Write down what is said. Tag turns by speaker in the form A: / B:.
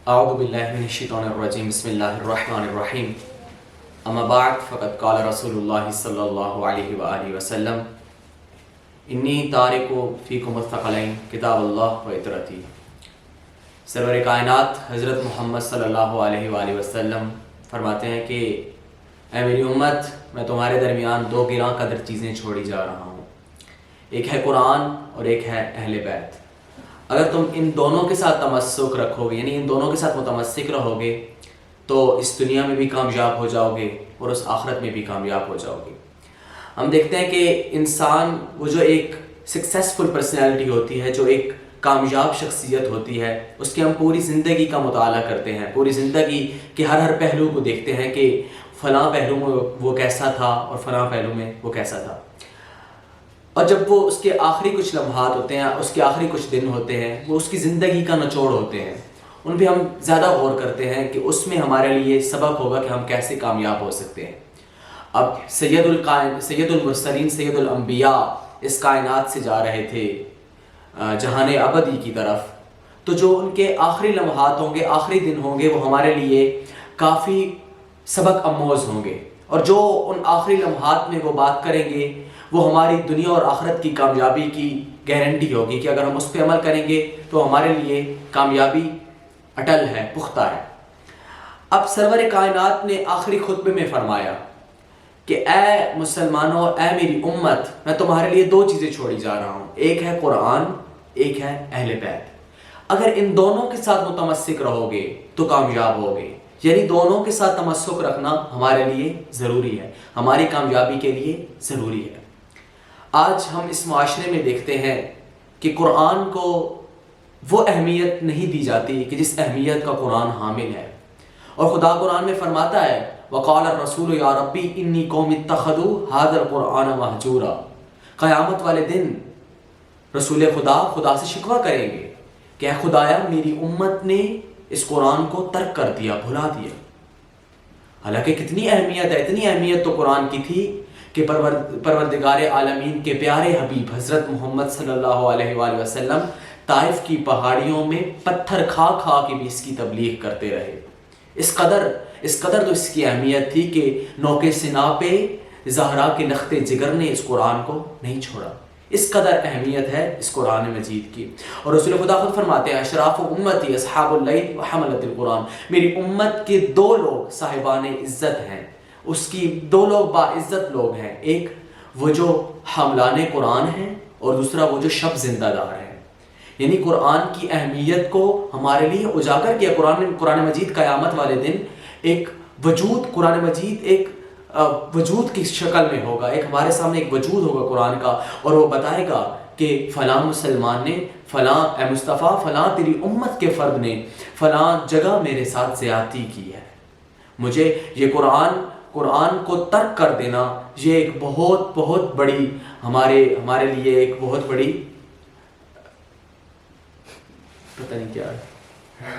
A: اعوذ باللہ من الشیطان الرجیم بسم اللہ الرحمن الرحیم اما بعد فقد قال رسول اللہ صلی اللہ علیہ وآلہ وسلم انی تارک فیکم الثقلین کتاب اللہ و اطرتی۔ سرور کائنات حضرت محمد صلی اللہ علیہ وآلہ وسلم فرماتے ہیں کہ اے میری امت، میں تمہارے درمیان دو گراں قدر چیزیں چھوڑی جا رہا ہوں، ایک ہے قرآن اور ایک ہے اہل بیت۔ اگر تم ان دونوں کے ساتھ تمسک رکھو گے، یعنی ان دونوں کے ساتھ متمسک رہو گے، تو اس دنیا میں بھی کامیاب ہو جاؤ گے اور اس آخرت میں بھی کامیاب ہو جاؤ گے۔ ہم دیکھتے ہیں کہ انسان وہ جو ایک سکسیسفل پرسنالٹی ہوتی ہے، جو ایک کامیاب شخصیت ہوتی ہے، اس کی ہم پوری زندگی کا مطالعہ کرتے ہیں، پوری زندگی کے ہر پہلو کو دیکھتے ہیں کہ فلاں پہلو میں وہ کیسا تھا اور فلاں پہلو میں وہ کیسا تھا۔ اور جب وہ اس کے آخری کچھ لمحات ہوتے ہیں، اس کے آخری کچھ دن ہوتے ہیں، وہ اس کی زندگی کا نچوڑ ہوتے ہیں، ان پہ ہم زیادہ غور کرتے ہیں کہ اس میں ہمارے لیے سبق ہوگا کہ ہم کیسے کامیاب ہو سکتے ہیں۔ اب سید المرسلین، سید الانبیاء اس کائنات سے جا رہے تھے جہان ابدی کی طرف، تو جو ان کے آخری لمحات ہوں گے، آخری دن ہوں گے، وہ ہمارے لیے کافی سبق آموز ہوں گے، اور جو ان آخری لمحات میں وہ بات کریں گے وہ ہماری دنیا اور آخرت کی کامیابی کی گارنٹی ہوگی کہ اگر ہم اس پہ عمل کریں گے تو ہمارے لیے کامیابی اٹل ہے، پختہ ہے۔ اب سرور کائنات نے آخری خطبے میں فرمایا کہ اے مسلمانوں، اے میری امت، میں تمہارے لیے دو چیزیں چھوڑی جا رہا ہوں، ایک ہے قرآن، ایک ہے اہل بیت۔ اگر ان دونوں کے ساتھ متمسک رہو گے تو کامیاب ہوگے، یعنی دونوں کے ساتھ تمسک رکھنا ہمارے لیے ضروری ہے، ہماری کامیابی کے لیے ضروری ہے۔ آج ہم اس معاشرے میں دیکھتے ہیں کہ قرآن کو وہ اہمیت نہیں دی جاتی کہ جس اہمیت کا قرآن حامل ہے، اور خدا قرآن میں فرماتا ہے وَقَالَ الرَّسُولُ يَا رَبِّ إِنِّي قَوْمِ اتَّخَذُوا هَذَا الْقُرْآنَ مَهْجُورًا۔ قیامت والے دن رسول خدا سے شکوہ کریں گے کہ اے خدایا، میری امت نے اس قرآن کو ترک کر دیا، بھلا دیا۔ حالانکہ کتنی اہمیت ہے، اتنی اہمیت تو قرآن کی تھی کہ پروردگار عالمین کے پیارے حبیب حضرت محمد صلی اللہ علیہ وآلہ وسلم طائف کی پہاڑیوں میں پتھر کھا کھا کے بھی اس کی تبلیغ کرتے رہے۔ اس قدر تو اس کی اہمیت تھی کہ نوک سنا پہ زہرا کے لخت جگر نے اس قرآن کو نہیں چھوڑا۔ اس قدر اہمیت ہے اس قرآن مجید کی۔ اور رسول خدا خود فرماتے ہیں اشراف امتی اصحاب اللیل وحملۃ القرآن، میری امت کے دو لوگ صاحبان عزت ہیں، اس کی دو لوگ باعزت لوگ ہیں، ایک وہ جو حاملان قرآن ہیں اور دوسرا وہ جو شب زندہ دار ہیں۔ یعنی قرآن کی اہمیت کو ہمارے لیے اجاگر کیا۔ قرآن مجید قیامت والے دن ایک وجود، قرآن مجید ایک وجود کی شکل میں ہوگا، ایک ہمارے سامنے ایک وجود ہوگا قرآن کا، اور وہ بتائے گا کہ فلاں مسلمان نے، فلاں اے مصطفیٰ، فلاں تیری امت کے فرد نے فلاں جگہ میرے ساتھ زیادتی کی ہے۔ مجھے یہ قرآن کو ترک کر دینا، یہ ایک بہت بڑی ہمارے لیے ایک بہت بڑی پتہ نہیں کیا ہے